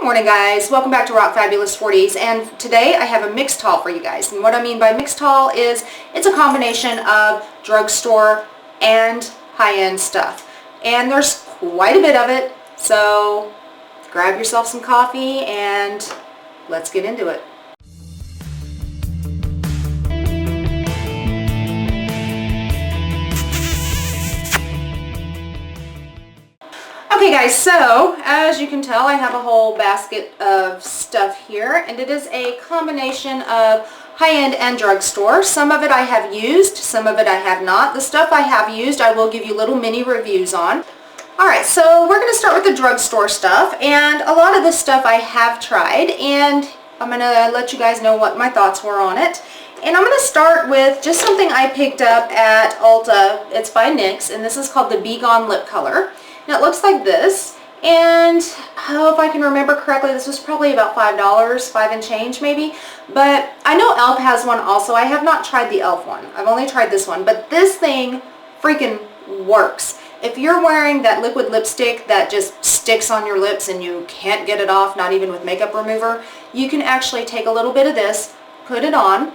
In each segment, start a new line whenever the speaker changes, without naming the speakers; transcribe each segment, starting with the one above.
Morning guys, welcome back to Rock Fabulous 40s, and today I have a mixed haul for you guys. And what I mean by mixed haul is it's a combination of drugstore and high-end stuff, and there's quite a bit of it, so grab yourself some coffee and let's get into it. Okay guys, so as you can tell, I have a whole basket of stuff here, and it is a combination of high-end and drugstore. Some of it I have used, some of it I have not. The stuff I have used I will give you little mini reviews on. Alright, so we're going to start with the drugstore stuff, and a lot of this stuff I have tried, and I'm going to let you guys know what my thoughts were on it. And I'm going to start with just something I picked up at Ulta. It's by NYX, and this is called the Be Gone Lip Color. Now it looks like this, and if I can remember correctly, this was probably about $5, 5 and change maybe, but I know e.l.f. has one also. I have not tried the e.l.f. one. I've only tried this one, but this thing freaking works. If you're wearing that liquid lipstick that just sticks on your lips and you can't get it off, not even with makeup remover, you can actually take a little bit of this, put it on,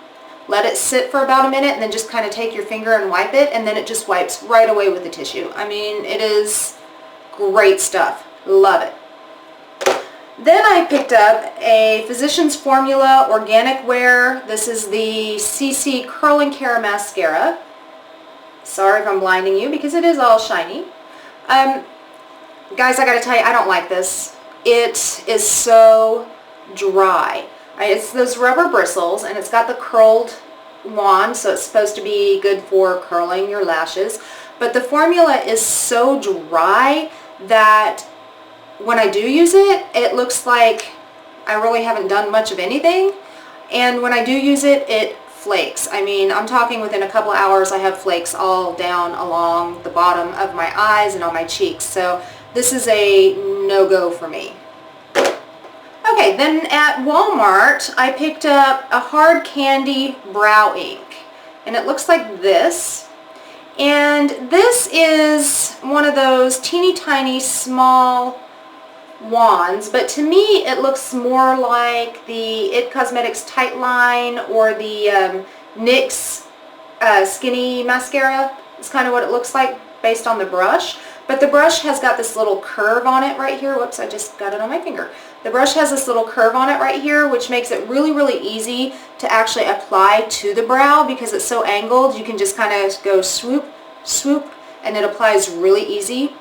let it sit for about a minute, and then just kind of take your finger and wipe it, and then it just wipes right away with the tissue. I mean, it is great stuff. Love it. Then I picked up a Physicians Formula Organic Wear. This is the CC Curl and Care Mascara. Sorry if I'm blinding you because it is all shiny. Guys, I gotta tell you, I don't like this. It is so dry. It's those rubber bristles, and it's got the curled wand, so it's supposed to be good for curling your lashes. But the formula is so dry that when I do use it, it looks like I really haven't done much of anything. And when I do use it, it flakes. I mean, I'm talking within a couple hours I have flakes all down along the bottom of my eyes and on my cheeks. So this is a no-go for me. Okay, then at Walmart, I picked up a hard candy brow ink, and it looks like this. And this is one of those teeny tiny small wands, but to me it looks more like the IT Cosmetics Tightline or the NYX Skinny Mascara. It's kind of what it looks like based on the brush. But the brush has got this little curve on it right here. Whoops, I just got it on my finger. The brush has this little curve on it right here, which makes it really, really easy to actually apply to the brow because it's so angled. You can just kind of go swoop, swoop, and it applies really easy.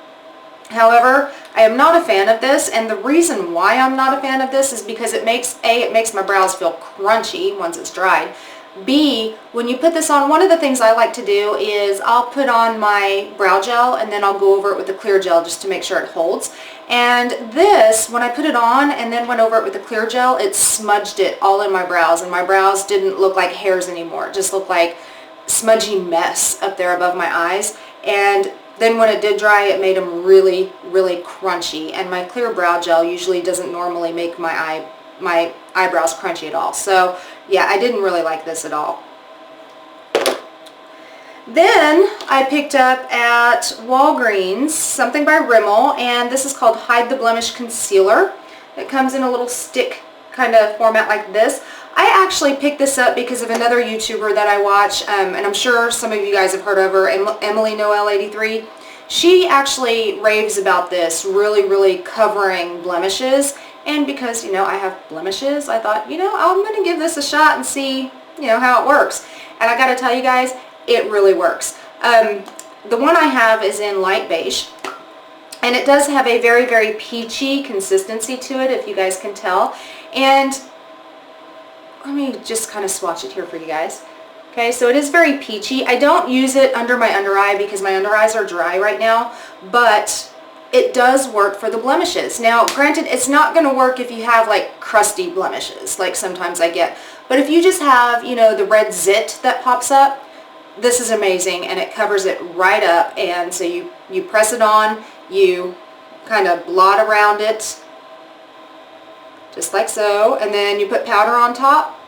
However, I am not a fan of this, and the reason why I'm not a fan of this is because it makes my brows feel crunchy once it's dried. B, when you put this on, one of the things I like to do is I'll put on my brow gel and then I'll go over it with the clear gel just to make sure it holds. And this, when I put it on and then went over it with the clear gel, it smudged it all in my brows, and my brows didn't look like hairs anymore. It just looked like smudgy mess up there above my eyes. And then when it did dry, it made them really, really crunchy. And my clear brow gel usually doesn't normally make my eyebrows crunchy at all. So yeah, I didn't really like this at all. Then I picked up at Walgreens something by Rimmel, and this is called Hide the Blemish Concealer. It comes in a little stick kind of format like this. I actually picked this up because of another YouTuber that I watch, and I'm sure some of you guys have heard of her, Emily Noel 83. She actually raves about this, really, really covering blemishes. And because, you know, I have blemishes, I thought, you know, I'm going to give this a shot and see, you know, how it works. And I got to tell you guys, it really works. The one I have is in light beige, and it does have a very, very peachy consistency to it, if you guys can tell. And let me just kind of swatch it here for you guys. Okay, so it is very peachy. I don't use it under my under eye because my under eyes are dry right now, but it does work for the blemishes. Now, granted, it's not going to work if you have like crusty blemishes, like sometimes I get. But if you just have, you know, the red zit that pops up, this is amazing, and it covers it right up. And so you press it on, you kind of blot around it, just like so, and then you put powder on top,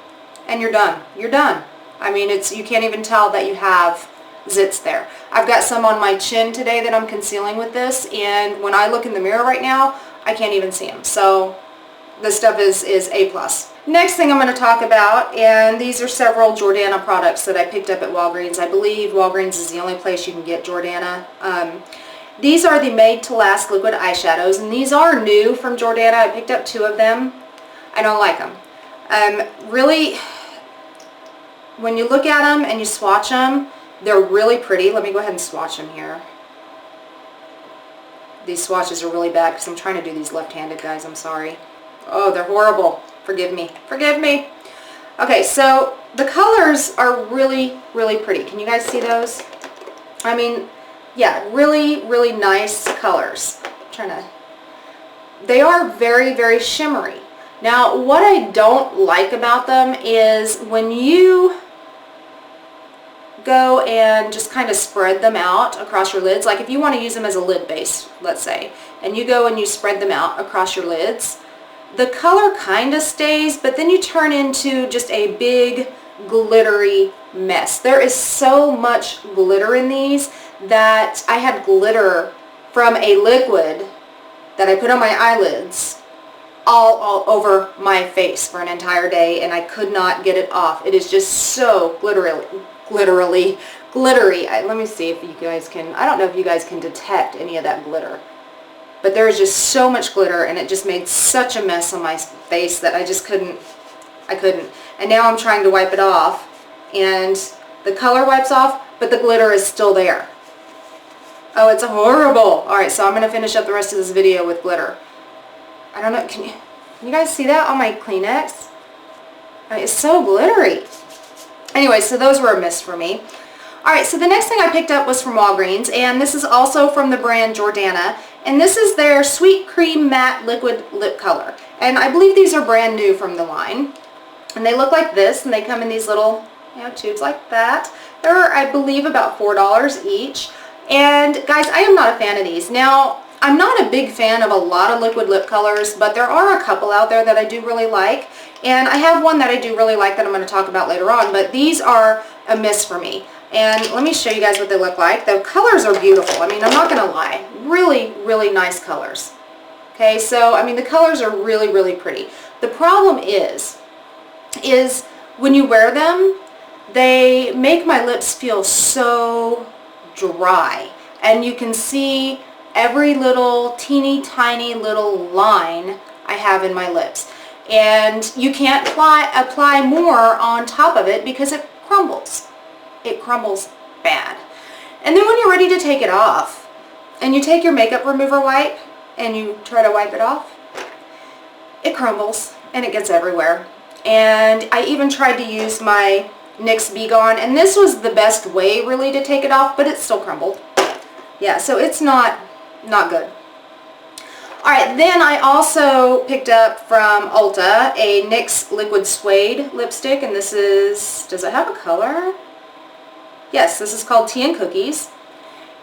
and you're done. You're done. I mean, you can't even tell that you have zits there. I've got some on my chin today that I'm concealing with this, and when I look in the mirror right now, I can't even see them. So This stuff is A+. Next thing I'm going to talk about, and these are several Jordana products that I picked up at Walgreens. I believe Walgreens is the only place you can get Jordana. These are the Made to Last liquid eyeshadows, and these are new from Jordana. I picked up 2 of them. I don't like them. Really, when you look at them and you swatch them, they're really pretty. Let me go ahead and swatch them here. These swatches are really bad because I'm trying to do these left-handed, guys. I'm sorry. Oh, they're horrible. Forgive me. Forgive me. Okay, so the colors are really, really pretty. Can you guys see those? I mean, yeah, really, really nice colors. They are very, very shimmery. Now, what I don't like about them is when you go and just kind of spread them out across your lids, like if you want to use them as a lid base, let's say, and you go and you spread them out across your lids, the color kind of stays, but then you turn into just a big glittery mess. There is so much glitter in these that I had glitter from a liquid that I put on my eyelids all over my face for an entire day, and I could not get it off. It is just so glittery. Let me see if you guys can, I don't know if you guys can detect any of that glitter, but there is just so much glitter, and it just made such a mess on my face that I just couldn't. And now I'm trying to wipe it off, and the color wipes off, but the glitter is still there. Oh, it's horrible. Alright, so I'm going to finish up the rest of this video with glitter. I don't know, can you guys see that on my Kleenex? It's so glittery. Anyway, so those were a miss for me. Alright, so the next thing I picked up was from Walgreens, and this is also from the brand Jordana, and this is their Sweet Cream Matte Liquid Lip Color. And I believe these are brand new from the line. And they look like this, and they come in these little, tubes like that. They're, I believe, about $4 each. And guys, I am not a fan of these. Now, I'm not a big fan of a lot of liquid lip colors, but there are a couple out there that I do really like. And I have one that I do really like that I'm going to talk about later on, but these are a miss for me. And let me show you guys what they look like. The colors are beautiful. I mean, I'm not going to lie. Really, really nice colors. Okay, so, I mean, the colors are really, really pretty. The problem is when you wear them, they make my lips feel so dry. And you can see every little teeny tiny little line I have in my lips. And you can't apply more on top of it because it crumbles. It crumbles bad. And then when you're ready to take it off, and you take your makeup remover wipe and you try to wipe it off, it crumbles and it gets everywhere. And I even tried to use my NYX Be Gone, and this was the best way really to take it off, but it still crumbled. Yeah, so it's not good. Alright, then I also picked up from Ulta a NYX Liquid Suede lipstick, and this is, does it have a color? Yes, this is called Tea and Cookies.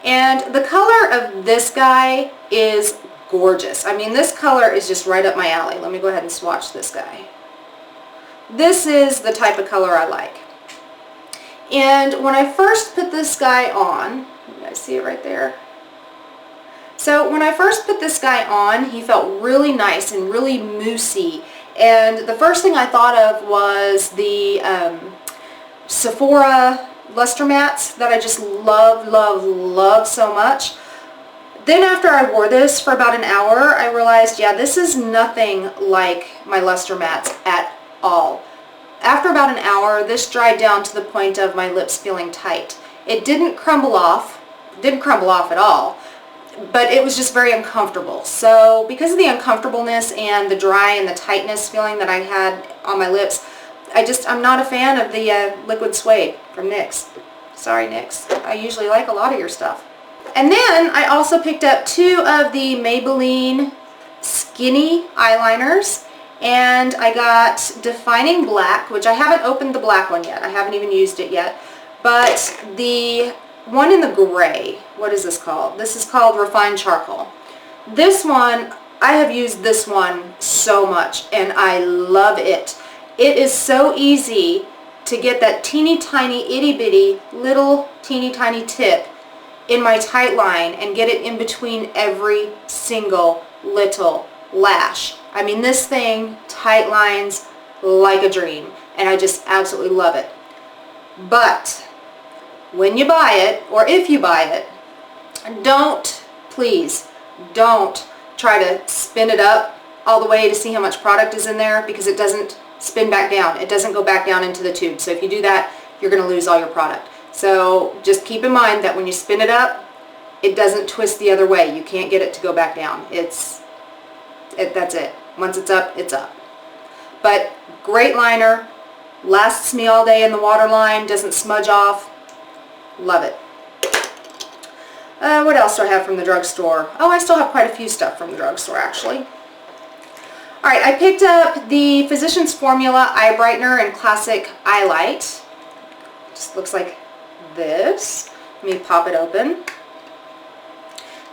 And the color of this guy is gorgeous. I mean, this color is just right up my alley. Let me go ahead and swatch this guy. This is the type of color I like. And when I first put this guy on, you guys see it right there? So when I first put this guy on, he felt really nice and really moussey. And the first thing I thought of was the Sephora Luster Mattes that I just love so much. Then after I wore this for about an hour, I realized, yeah, this is nothing like my Luster Mattes at all. After about an hour, this dried down to the point of my lips feeling tight. It didn't crumble off at all, but it was just very uncomfortable. So because of the uncomfortableness and the dry and the tightness feeling that I had on my lips, I'm not a fan of the Liquid Suede from NYX. Sorry, NYX. I usually like a lot of your stuff. And then I also picked up 2 of the Maybelline Skinny eyeliners. And I got Defining Black, which I haven't opened the black one yet. I haven't even used it yet. But the one in the gray, what is this called? This is called Refined Charcoal. This one, I have used this one so much, and I love it. It is so easy to get that teeny tiny itty bitty little teeny tiny tip in my tight line and get it in between every single little lash. I mean, this thing tight lines like a dream, and I just absolutely love it. But when you buy it, or if you buy it, please don't try to spin it up all the way to see how much product is in there, because it doesn't spin back down. It doesn't go back down into the tube. So if you do that, you're going to lose all your product. So just keep in mind that when you spin it up, it doesn't twist the other way. You can't get it to go back down. That's it. Once it's up, it's up. But great liner, lasts me all day in the waterline, doesn't smudge off. Love it. What else do I have from the drugstore? Oh, I still have quite a few stuff from the drugstore, actually. Alright, I picked up the Physicians Formula Eye Brightener in Classic Eye Light. Just looks like this. Let me pop it open.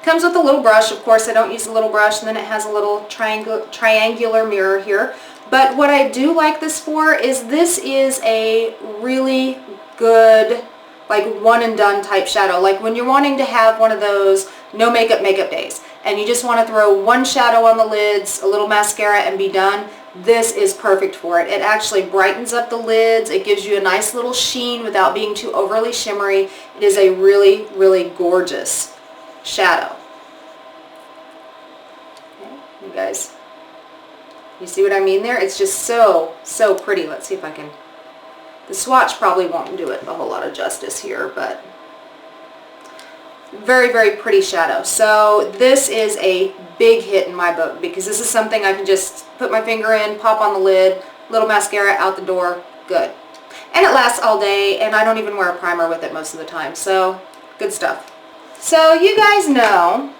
Comes with a little brush. Of course, I don't use a little brush, and then it has a little triangular mirror here. But what I do like this for is this is a really good, like, one and done type shadow. Like when you're wanting to have one of those no makeup days and you just want to throw one shadow on the lids, a little mascara, and be done, this is perfect for it. It actually brightens up the lids. It gives you a nice little sheen without being too overly shimmery. It is a really, really gorgeous shadow. Okay, you guys, you see what I mean there? It's just so, so pretty. Let's see if I can... The swatch probably won't do it a whole lot of justice here, but very, very pretty shadow. So this is a big hit in my book, because this is something I can just put my finger in, pop on the lid, little mascara, out the door, good. And it lasts all day, and I don't even wear a primer with it most of the time, so good stuff. So you guys know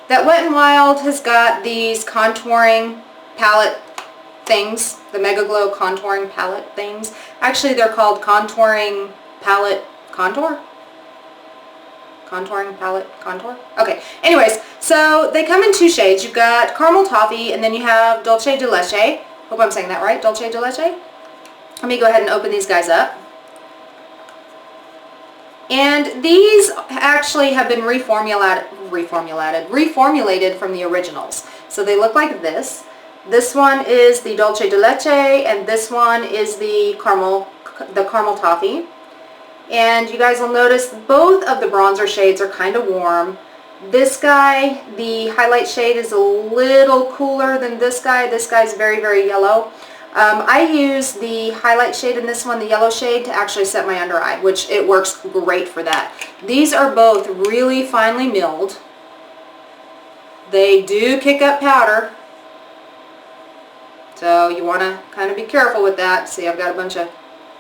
that Wet n Wild has got these contouring palette things, the Mega Glow contouring palette things. Actually, they're called contouring palette contour. Contouring palette contour. Okay. Anyways, so they come in two shades. You've got caramel toffee, and then you have dulce de leche. Hope I'm saying that right. Dulce de leche. Let me go ahead and open these guys up. And these actually have been reformulated from the originals. So they look like this. This one is the dulce de leche, and this one is the caramel toffee. And you guys will notice both of the bronzer shades are kind of warm. This guy, the highlight shade, is a little cooler than this guy. This guy's very, very yellow. I use the highlight shade in this one, the yellow shade, to actually set my under eye, which it works great for that. These are both really finely milled. They do kick up powder, so you want to kind of be careful with that. See, I've got a bunch of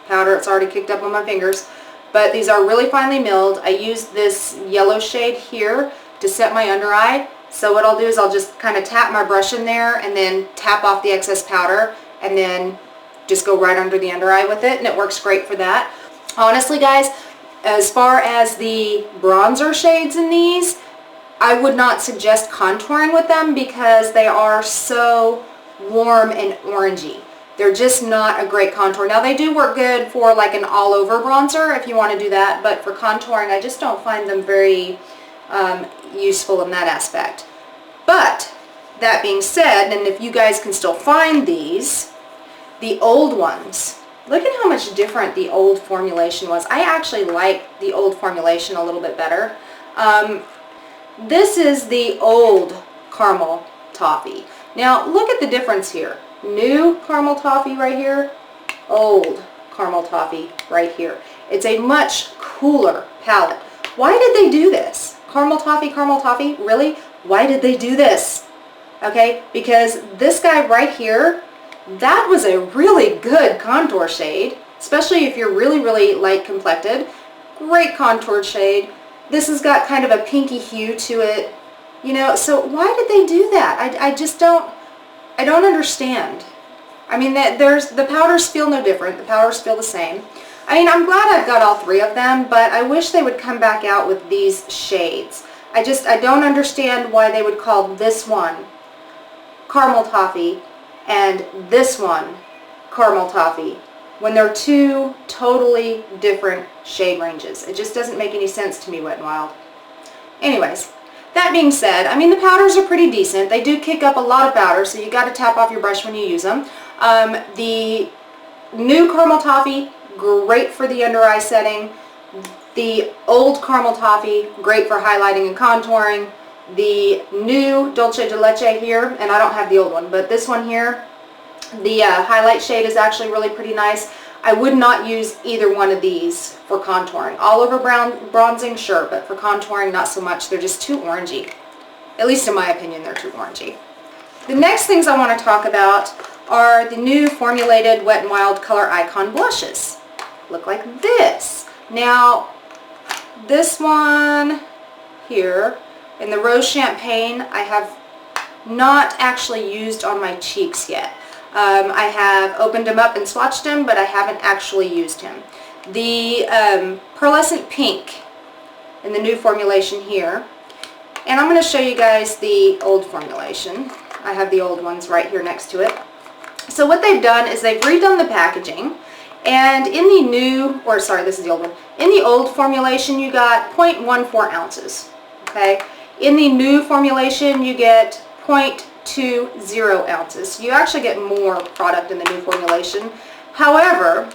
powder. It's already kicked up on my fingers. But these are really finely milled. I use this yellow shade here to set my under eye. So what I'll do is I'll just kind of tap my brush in there and then tap off the excess powder, and then just go right under the under eye with it, and it works great for that. Honestly, guys, as far as the bronzer shades in these, I would not suggest contouring with them because they are so warm and orangey. They're just not a great contour. Now, they do work good for like an all-over bronzer if you want to do that, but for contouring, I just don't find them very useful in that aspect. But that being said, and if you guys can still find these, the old ones, look at how much different the old formulation was. I actually like the old formulation a little bit better. This is the old caramel toffee. Now, look at the difference here. New caramel toffee right here, old caramel toffee right here. It's a much cooler palette. Why did they do this? Caramel toffee, really? Why did they do this? Okay, because this guy right here, that was a really good contour shade, especially if you're really, really light complected. Great contour shade. This has got kind of a pinky hue to it, you know, so why did they do that? I just don't understand. I mean, the powders feel no different. The powders feel the same. I mean, I'm glad I've got all three of them, but I wish they would come back out with these shades. I don't understand why they would call this one caramel toffee and this one caramel toffee when they're two totally different shade ranges. It just doesn't make any sense to me, Wet n Wild. Anyways, that being said, I mean, the powders are pretty decent. They do kick up a lot of powder, so you got to tap off your brush when you use them. The new Caramel Toffee, great for the under eye setting. The old Caramel Toffee, great for highlighting and contouring. The new Dulce de Leche here, and I don't have the old one, but this one here, the highlight shade is actually really pretty nice. I would not use either one of these for contouring. All over bronzing, sure, but for contouring, not so much. They're just too orangey. At least in my opinion, they're too orangey. The next things I want to talk about are the new formulated Wet n Wild Color Icon blushes. Look like this. Now, this one here, in the Rose Champagne, I have not actually used on my cheeks yet. I have opened him up and swatched him, but I haven't actually used him. The Pearlescent Pink in the new formulation here. And I'm going to show you guys the old formulation. I have the old ones right here next to it. So what they've done is they've redone the packaging. And in the new, or sorry, this is the old one. In the old formulation, you got 0.14 ounces. Okay. In the new formulation, you get 0.20 ounces. You actually get more product in the new formulation. However,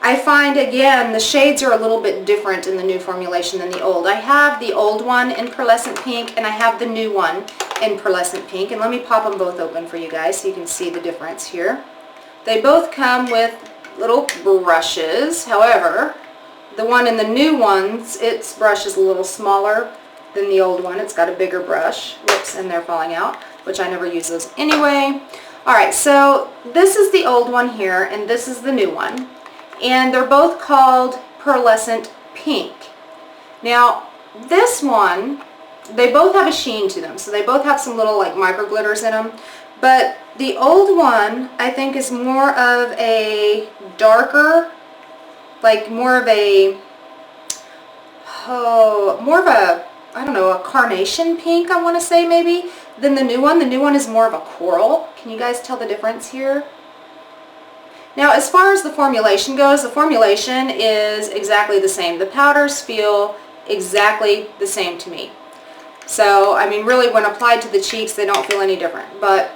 I find again the shades are a little bit different in the new formulation than the old. I have the old one in Pearlescent Pink and I have the new one in Pearlescent Pink. And let me pop them both open for you guys so you can see the difference here. They both come with little brushes. However, the one in the new ones, its brush is a little smaller than the old one. It's got a bigger brush. Whoops, and they're falling out, which I never use those anyway. Alright, so this is the old one here, and this is the new one. And they're both called Pearlescent Pink. Now, this one, they both have a sheen to them, so they both have some little like micro glitters in them. But the old one, I think, is more of a darker, like more of a, I don't know, a carnation pink, I want to say maybe, than the new one. The new one is more of a coral. Can you guys tell the difference here? Now, as far as the formulation goes, the formulation is exactly the same. The powders feel exactly the same to me. So, I mean, really, when applied to the cheeks, they don't feel any different. But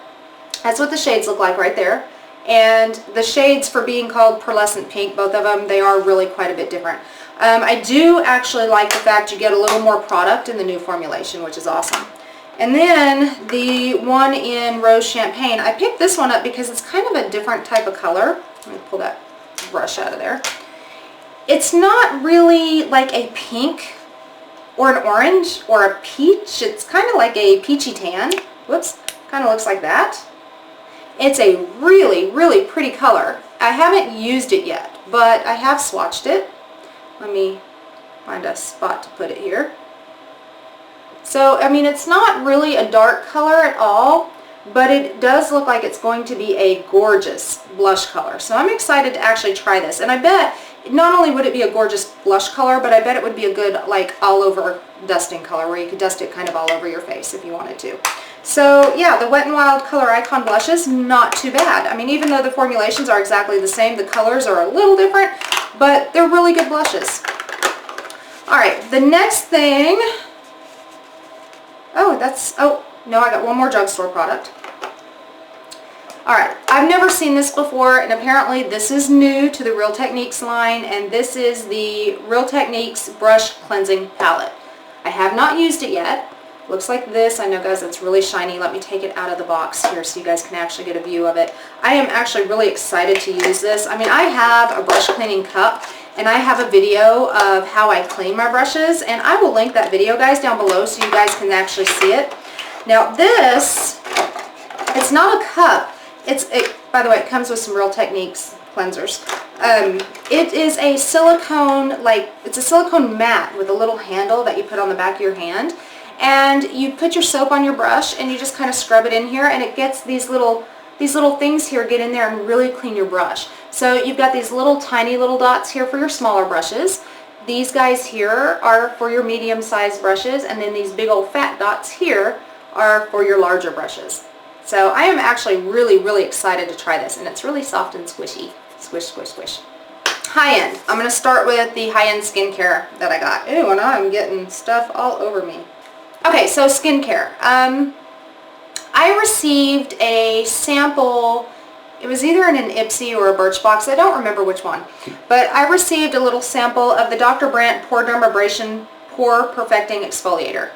that's what the shades look like right there. And the shades, for being called Pearlescent Pink, both of them, they are really quite a bit different. I do actually like the fact you get a little more product in the new formulation, which is awesome. And then the one in Rose Champagne, I picked this one up because it's kind of a different type of color. Let me pull that brush out of there. It's not really like a pink or an orange or a peach. It's kind of like a peachy tan. Whoops, kind of looks like that. It's a really, really pretty color. I haven't used it yet, but I have swatched it. Let me find a spot to put it here. So, I mean, it's not really a dark color at all, but it does look like it's going to be a gorgeous blush color. So I'm excited to actually try this. And I bet not only would it be a gorgeous blush color, but I bet it would be a good, like, all over dusting color where you could dust it kind of all over your face if you wanted to. So, yeah, the Wet n Wild Color Icon blushes, not too bad. I mean, even though the formulations are exactly the same, the colors are a little different, but they're really good blushes. Alright, the next thing... Oh, no, I got one more drugstore product. Alright, I've never seen this before, and apparently this is new to the Real Techniques line, and this is the Real Techniques Brush Cleansing Palette. I have not used it yet. Looks like this. I know, guys, it's really shiny. Let me take it out of the box here so you guys can actually get a view of it. I am actually really excited to use this. I mean, I have a brush cleaning cup, and I have a video of how I clean my brushes, and I will link that video, guys, down below so you guys can actually see it. Now, this, it's not a cup. By the way, it comes with some Real Techniques cleansers. It is a silicone, it's a silicone mat with a little handle that you put on the back of your hand. And you put your soap on your brush and you just kind of scrub it in here, and it gets these little things here get in there and really clean your brush. So you've got these little tiny little dots here for your smaller brushes. These guys here are for your medium-sized brushes, and then these big old fat dots here are for your larger brushes. So I am actually really, really excited to try this, and it's really soft and squishy. Squish, squish, squish. High-end. I'm going to start with the high-end skincare that I got. Ooh, and I'm getting stuff all over me. Okay, so skincare. I received a sample. It was either in an Ipsy or a Birchbox. I don't remember which one. But I received a little sample of the Dr. Brandt Pore Dermabrasion Pore Perfecting Exfoliator.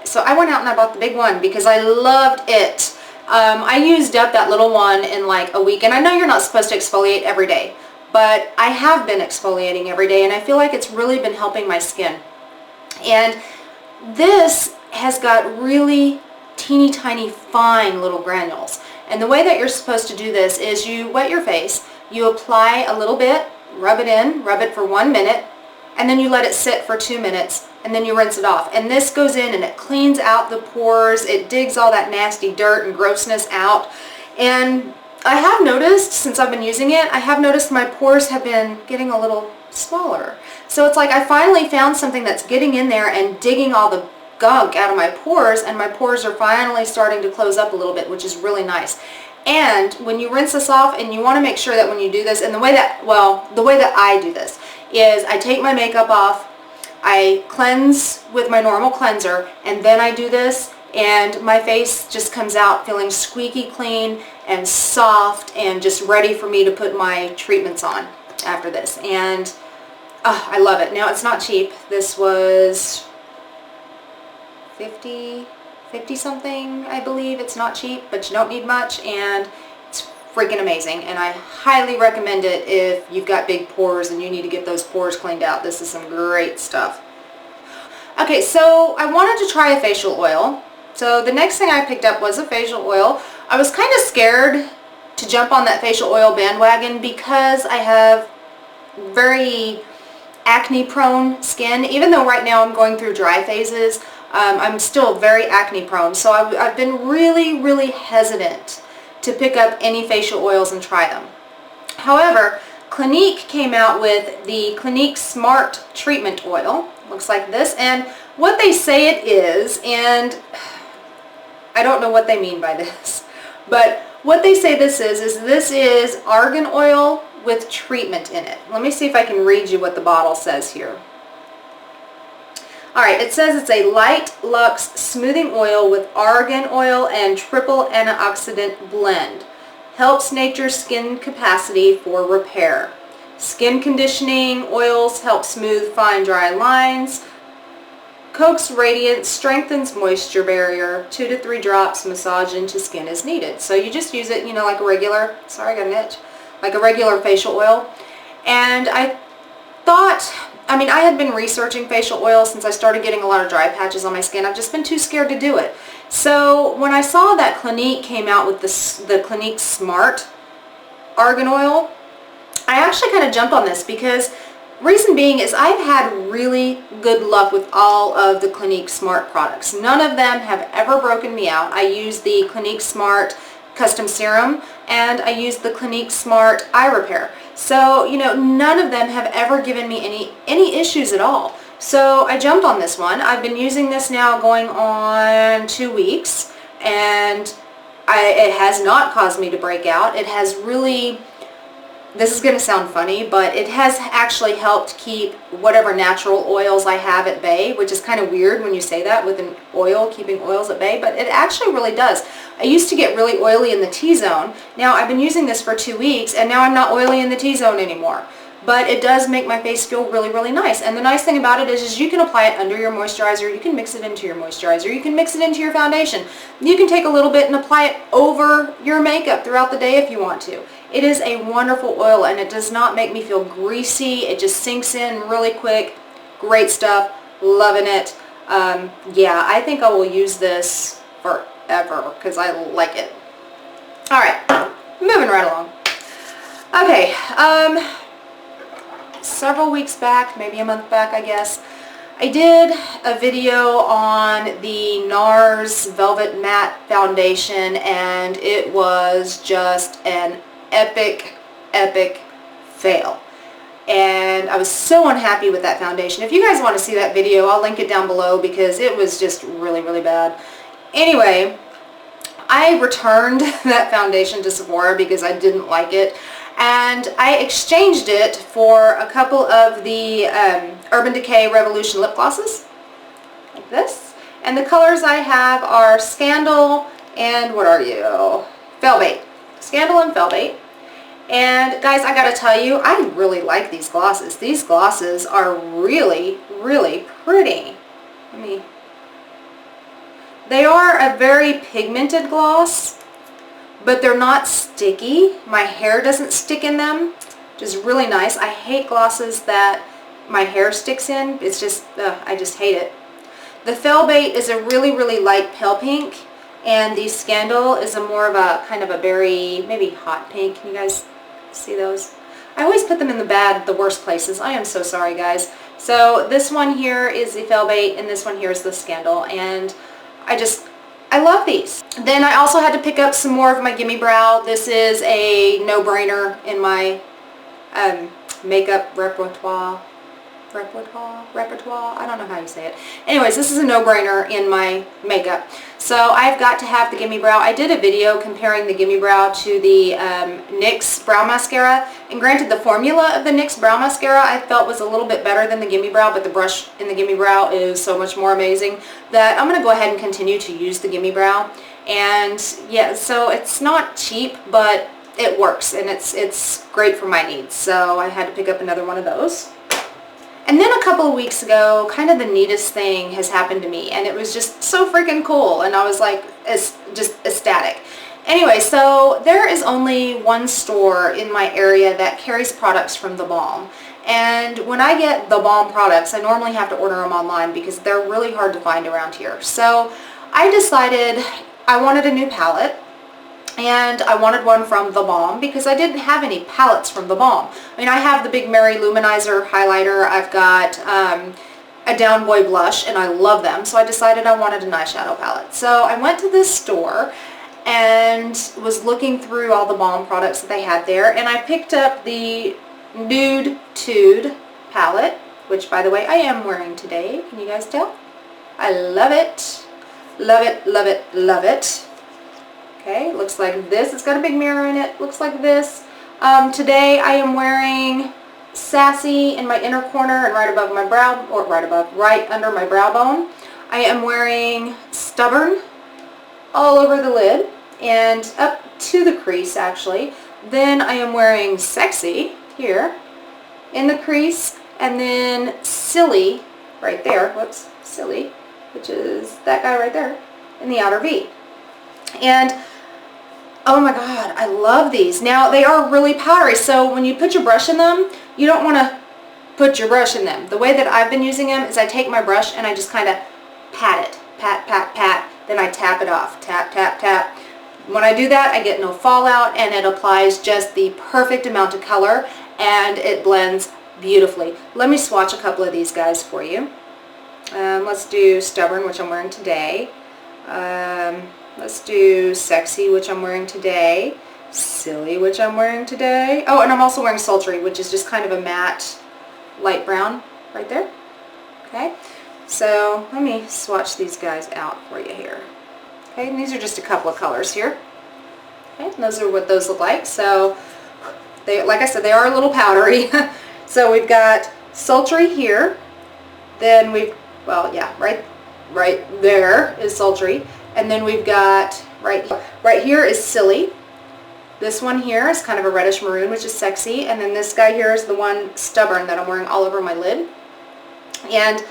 So I went out and I bought the big one because I loved it. I used up that little one in like a week. And I know you're not supposed to exfoliate every day, but I have been exfoliating every day and I feel like it's really been helping my skin. And this has got really teeny tiny fine little granules. And the way that you're supposed to do this is you wet your face, you apply a little bit, rub it in, rub it for 1 minute, and then you let it sit for 2 minutes, and then you rinse it off. And this goes in and it cleans out the pores, it digs all that nasty dirt and grossness out. And I have noticed, since I've been using it, I have noticed my pores have been getting a little smaller. So it's like I finally found something that's getting in there and digging all the gunk out of my pores, and my pores are finally starting to close up a little bit, which is really nice. And when you rinse this off, and you want to make sure that when you do this, and the way that I do this is I take my makeup off, I cleanse with my normal cleanser, and then I do this, and my face just comes out feeling squeaky clean and soft and just ready for me to put my treatments on after this. And I love it. Now, it's not cheap. This was 50 something, I believe. It's not cheap, but you don't need much, and it's freaking amazing. And I highly recommend it if you've got big pores and you need to get those pores cleaned out. This is some great stuff. Okay, so I wanted to try a facial oil. So the next thing I picked up was a facial oil. I was kind of scared to jump on that facial oil bandwagon because I have very acne prone skin. Even though right now I'm going through dry phases, I'm still very acne prone. So I've been really hesitant to pick up any facial oils and try them. However, Clinique came out with the Clinique Smart Treatment Oil. Looks like this, and what they say it is, and I don't know what they mean by this, but what they say this is argan oil with treatment in it. Let me see if I can read you what the bottle says here. Alright, it says it's a light luxe smoothing oil with argan oil and triple antioxidant blend. Helps nature's skin capacity for repair. Skin conditioning oils help smooth fine dry lines. Coax radiance, strengthens moisture barrier. 2 to 3 drops, massage into skin as needed. So you just use it, you know, like a regular, sorry I got an itch, like a regular facial oil. And I thought, I mean, I had been researching facial oil since I started getting a lot of dry patches on my skin. I've just been too scared to do it. So when I saw that Clinique came out with the Clinique Smart Argan Oil, I actually kind of jumped on this because reason being is I've had really good luck with all of the Clinique Smart products. None of them have ever broken me out. I use the Clinique Smart Custom Serum and I use the Clinique Smart Eye Repair. So, you know, none of them have ever given me any issues at all. So I jumped on this one. I've been using this now going on 2 weeks, and it has not caused me to break out. It has really, this is going to sound funny, but it has actually helped keep whatever natural oils I have at bay, which is kind of weird when you say that with an oil, keeping oils at bay, but it actually really does. I used to get really oily in the T-zone. Now I've been using this for 2 weeks, and now I'm not oily in the T-zone anymore. But it does make my face feel really nice. And the nice thing about it is you can apply it under your moisturizer, you can mix it into your moisturizer, you can mix it into your foundation. You can take a little bit and apply it over your makeup throughout the day if you want to. It is a wonderful oil, and it does not make me feel greasy. It just sinks in really quick. Great stuff. Loving it. Yeah, I think I will use this forever because I like it. Alright, moving right along. Okay, several weeks back, maybe a month back I guess, I did a video on the Nars Velvet Matte Foundation, and it was just an epic fail. And I was so unhappy with that foundation. If you guys want to see that video, I'll link it down below because it was just really bad. Anyway, I returned that foundation to Sephora because I didn't like it. And I exchanged it for a couple of the Urban Decay Revolution lip glosses, like this. And the colors I have are Scandal and what are you? Velvet. Scandal and Velvet. And guys, I gotta tell you, I really like these glosses. These glosses are really, really pretty. They are a very pigmented gloss, but they're not sticky. My hair doesn't stick in them, which is really nice. I hate glosses that my hair sticks in. It's just, I just hate it. The Velvet is a really, really light pale pink, and the Scandal is a more of a kind of a berry, maybe hot pink. Can you guys see those? I always put them in the worst places. I am so sorry, guys. So this one here is the Velvet, and this one here is the Scandal, and I love these. Then I also had to pick up some more of my GimMe Brow. This is a no-brainer in my makeup repertoire. I don't know how you say it. Anyways, this is a no-brainer in my makeup. So I've got to have the GimMe Brow. I did a video comparing the GimMe Brow to the NYX Brow Mascara. And granted, the formula of the NYX Brow Mascara I felt was a little bit better than the GimMe Brow, but the brush in the GimMe Brow is so much more amazing that I'm going to go ahead and continue to use the GimMe Brow. And yeah, so it's not cheap, but it works, and it's great for my needs. So I had to pick up another one of those. And then a couple of weeks ago, kind of the neatest thing has happened to me, and it was just so freaking cool, and I was like, just ecstatic. Anyway, so there is only one store in my area that carries products from the Balm. And when I get the Balm products, I normally have to order them online because they're really hard to find around here. So I decided I wanted a new palette. And I wanted one from the Balm because I didn't have any palettes from the Balm. I mean, I have the Big Mary Luminizer highlighter. I've got a Down Boy blush, and I love them. So I decided I wanted an eyeshadow palette. So I went to this store and was looking through all the Balm products that they had there. And I picked up the NudeTude palette, which, by the way, I am wearing today. Can you guys tell? I love it. Love it, love it, love it. Okay, looks like this. It's got a big mirror in it. Looks like this. Today I am wearing Sassy in my inner corner and right above my brow, or right under my brow bone. I am wearing Stubborn all over the lid and up to the crease, actually. Then I am wearing Sexy here in the crease, and then Silly right there. Whoops, Silly, which is that guy right there in the outer V. And oh my god, I love these. Now, they are really powdery, so when you put your brush in them, you don't want to put your brush in them. The way that I've been using them is I take my brush and I just kind of pat it. Pat, pat, pat. Then I tap it off. Tap, tap, tap. When I do that, I get no fallout, and it applies just the perfect amount of color, and it blends beautifully. Let me swatch a couple of these guys for you. Let's do Stubborn, which I'm wearing today. Let's do Sexy, which I'm wearing today. Silly, which I'm wearing today. Oh, and I'm also wearing Sultry, which is just kind of a matte light brown right there. Okay, so let me swatch these guys out for you here. Okay, and these are just a couple of colors here. Okay, and those are what those look like. So, they, like I said, they are a little powdery. So we've got Sultry here. Then we've, well, yeah, right there is Sultry. And then we've got right here is Silly. This one here is kind of a reddish maroon, which is Sexy. And then this guy here is the one Stubborn that I'm wearing all over my lid. And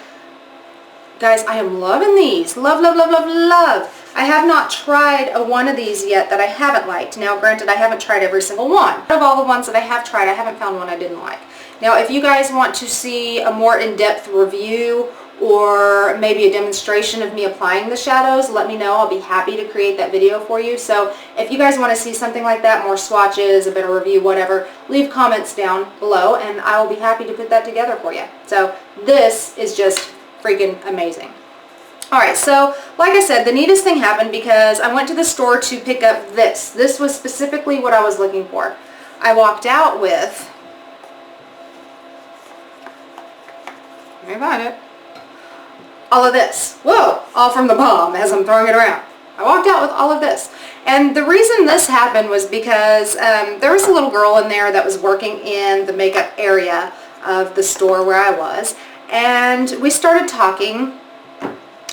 guys, I am loving these. Love, love, love, love, love. I have not tried a one of these yet that I haven't liked. Now, granted, I haven't tried every single one. Out of all the ones that I have tried, I haven't found one I didn't like. Now, if you guys want to see a more in-depth review or maybe a demonstration of me applying the shadows, let me know. I'll be happy to create that video for you. So if you guys want to see something like that, more swatches, a better review, whatever, leave comments down below and I will be happy to put that together for you. So this is just freaking amazing. Alright, so like I said, the neatest thing happened because I went to the store to pick up this. This was specifically what I was looking for. I walked out with, let me find it, all of this. Whoa, all from the Balm as I'm throwing it around. I walked out with all of this. And the reason this happened was because there was a little girl in there that was working in the makeup area of the store where I was. And we started talking.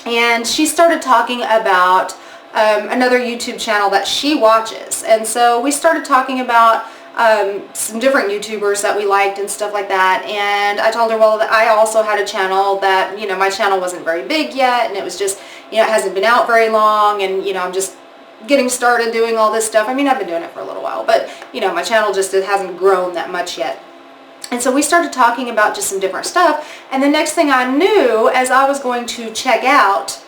and she started talking about another YouTube channel that she watches. And so we started talking about some different YouTubers that we liked and stuff like that. And I told her, well, that I also had a channel that, you know, my channel wasn't very big yet, and it was just, you know, it hasn't been out very long, and, you know, I'm just getting started doing all this stuff. I mean, I've been doing it for a little while, but, you know, my channel just, it hasn't grown that much yet. And so we started talking about just some different stuff, and the next thing I knew, as I was going to check out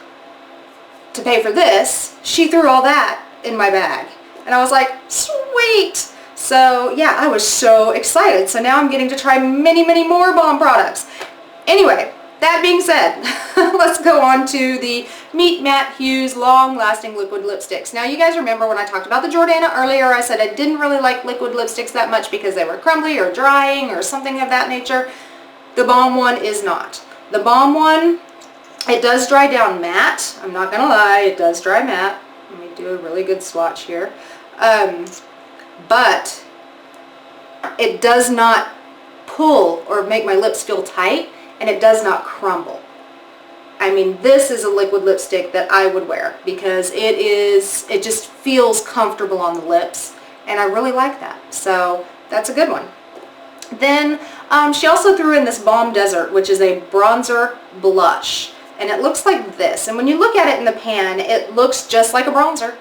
to pay for this, she threw all that in my bag. And I was like, sweet! So yeah, I was so excited. So now I'm getting to try many, many more Balm products. Anyway, that being said, let's go on to the Meet Matte Hughes Long Lasting Liquid Lipsticks. Now you guys remember when I talked about the Jordana earlier, I said I didn't really like liquid lipsticks that much because they were crumbly or drying or something of that nature. The Balm one is not. The Balm one, it does dry down matte. I'm not gonna lie, it does dry matte. Let me do a really good swatch here. But it does not pull or make my lips feel tight, and it does not crumble. I mean, this is a liquid lipstick that I would wear because it just feels comfortable on the lips, and I really like that. So that's a good one. Then she also threw in this Balm Desert, which is a bronzer blush, and it looks like this. And when you look at it in the pan, it looks just like a bronzer,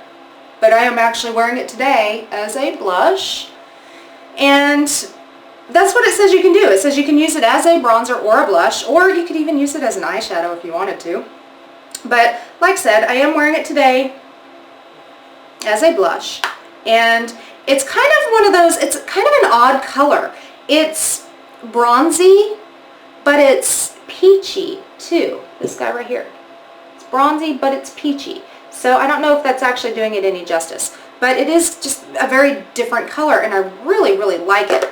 but I am actually wearing it today as a blush, and that's what it says you can do. It says you can use it as a bronzer or a blush, or you could even use it as an eyeshadow if you wanted to. But like I said, I am wearing it today as a blush, and it's kind of one of those, it's kind of an odd color. It's bronzy, but it's peachy too. This guy right here. It's bronzy, but it's peachy. So I don't know if that's actually doing it any justice, but it is just a very different color, and I really, really like it.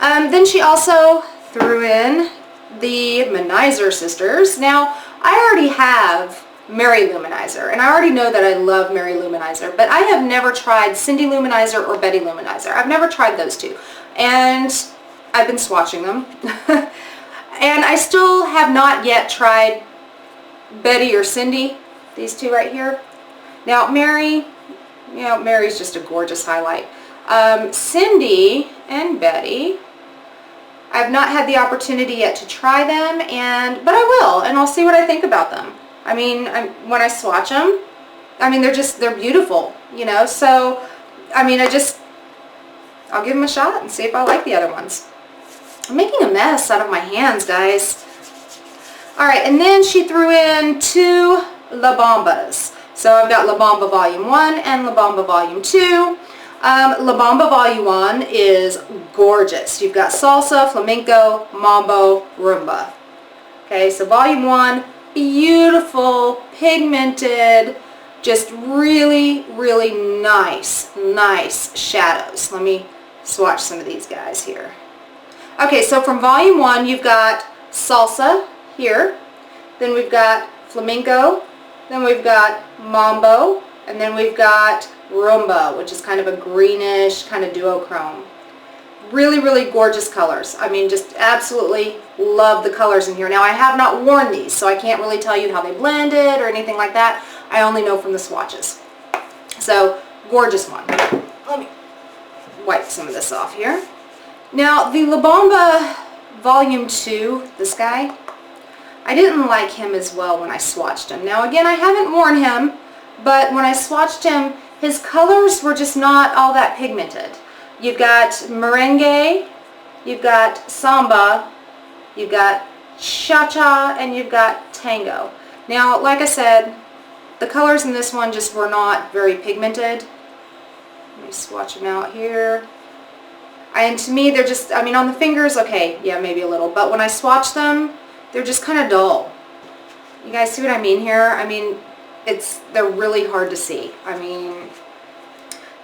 Then she also threw in the Manizer Sisters. Now, I already have Mary Luminizer, and I already know that I love Mary Luminizer, but I have never tried Cindy Luminizer or Betty Luminizer. I've never tried those two, and I've been swatching them. And I still have not yet tried Betty or Cindy, these two right here. Now, Mary, you know, Mary's just a gorgeous highlight. Cindy and Betty, I've not had the opportunity yet to try them, but I will, and I'll see what I think about them. I mean, when I swatch them, I mean, they're beautiful, you know, so, I mean, I'll give them a shot and see if I like the other ones. I'm making a mess out of my hands, guys. Alright, and then she threw in two La Bambas. So I've got La Bamba Volume 1 and La Bamba Volume 2. La Bamba Volume 1 is gorgeous. You've got Salsa, Flamenco, Mambo, Rumba. Okay, so Volume 1, beautiful, pigmented, just really, really nice shadows. Let me swatch some of these guys here. Okay, so from Volume 1, you've got Salsa here, then we've got Flamenco, then we've got Mambo, and then we've got Rumba, which is kind of a greenish, kind of duochrome. Really, really gorgeous colors. I mean, just absolutely love the colors in here. Now, I have not worn these, so I can't really tell you how they blended or anything like that. I only know from the swatches. So, gorgeous one. Let me wipe some of this off here. Now, the La Bamba Volume 2, this guy, I didn't like him as well when I swatched him. Now, again, I haven't worn him, but when I swatched him, his colors were just not all that pigmented. You've got merengue, you've got samba, you've got cha-cha, and you've got tango. Now, like I said, the colors in this one just were not very pigmented. Let me swatch them out here. And to me, they're just, I mean, on the fingers, okay, yeah, maybe a little. But when I swatch them, they're just kind of dull. You guys see what I mean here? I mean, they're really hard to see. I mean,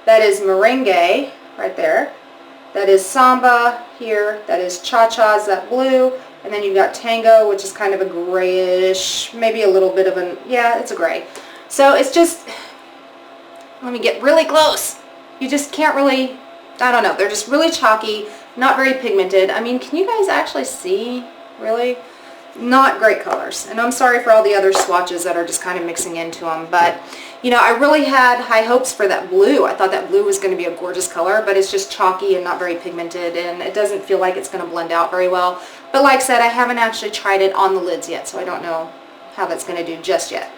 that is merengue right there. That is samba here. That is cha-cha, is that blue. And then you've got tango, which is kind of a grayish, maybe a little bit of an, yeah, it's a gray. So it's just, let me get really close. You just can't really, I don't know, they're just really chalky, not very pigmented. I mean, can you guys actually see, really? Not great colors. And I'm sorry for all the other swatches that are just kind of mixing into them. But, you know, I really had high hopes for that blue. I thought that blue was going to be a gorgeous color, but it's just chalky and not very pigmented, and it doesn't feel like it's going to blend out very well. But like I said, I haven't actually tried it on the lids yet, so I don't know how that's going to do just yet.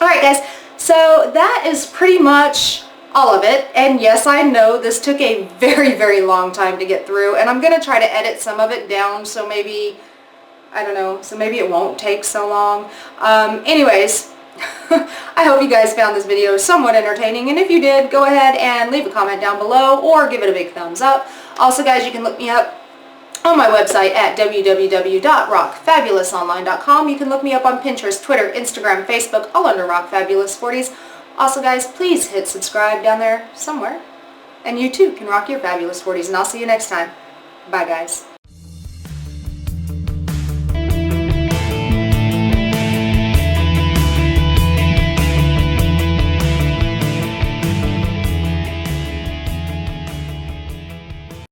Alright guys, so that is pretty much all of it. And yes, I know this took a very, very long time to get through, and I'm going to try to edit some of it down so maybe, I don't know, so maybe it won't take so long. Anyways, I hope you guys found this video somewhat entertaining, and if you did, go ahead and leave a comment down below or give it a big thumbs up. Also guys, you can look me up on my website at www.rockfabulousonline.com. You can look me up on Pinterest, Twitter, Instagram, Facebook, all under rockfabulous40s. Also guys, please hit subscribe down there somewhere, and you too can rock your fabulous 40s, and I'll see you next time. Bye guys.